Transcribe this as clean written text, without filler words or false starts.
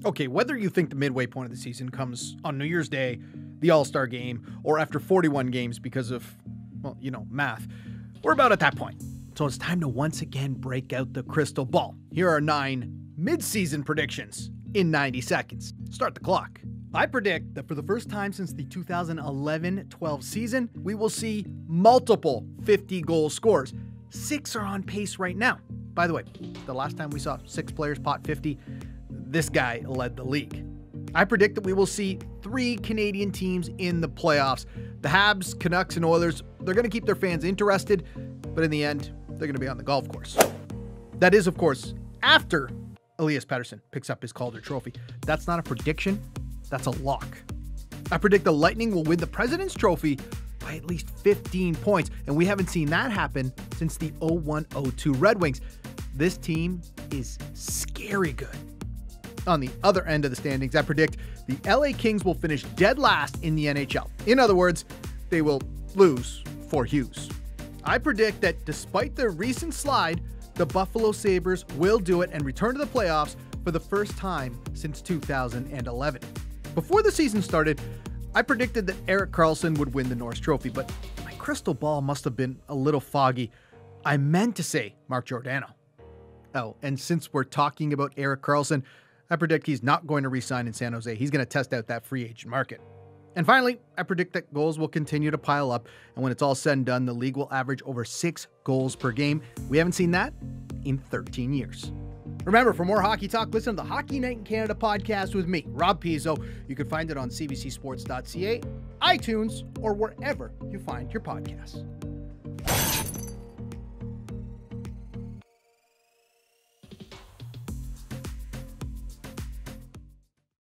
Okay, whether you think the midway point of the season comes on New Year's Day, the All-Star game, or after 41 games because of, well, math, we're about at that point. So it's time to once again break out the crystal ball. Here are 9 mid-season predictions in 90 seconds. Start the clock. I predict that for the first time since the 2011-12 season, we will see multiple 50-goal scores. 6 are on pace right now. By the way, the last time we saw 6 players pot 50, this guy led the league. I predict that we will see 3 Canadian teams in the playoffs. The Habs, Canucks, and Oilers, they're going to keep their fans interested, but in the end, they're going to be on the golf course. That is, of course, after Elias Pettersson picks up his Calder Trophy. That's not a prediction, that's a lock. I predict the Lightning will win the President's Trophy by at least 15 points, and we haven't seen that happen since the 01-02 Red Wings. This team is scary good. On the other end of the standings, I predict the LA Kings will finish dead last in the NHL. In other words, they will lose 4 Hughes. I predict that despite their recent slide, the Buffalo Sabres will do it and return to the playoffs for the first time since 2011. Before the season started, I predicted that Erik Karlsson would win the Norris Trophy, but my crystal ball must have been a little foggy. I meant to say Mark Giordano. Oh, and since we're talking about Erik Karlsson, I predict he's not going to re-sign in San Jose. He's going to test out that free agent market. And finally, I predict that goals will continue to pile up, and when it's all said and done, the league will average over 6 goals per game. We haven't seen that in 13 years. Remember, for more hockey talk, listen to the Hockey Night in Canada podcast with me, Rob Pizzo. You can find it on cbcsports.ca, iTunes, or wherever you find your podcasts.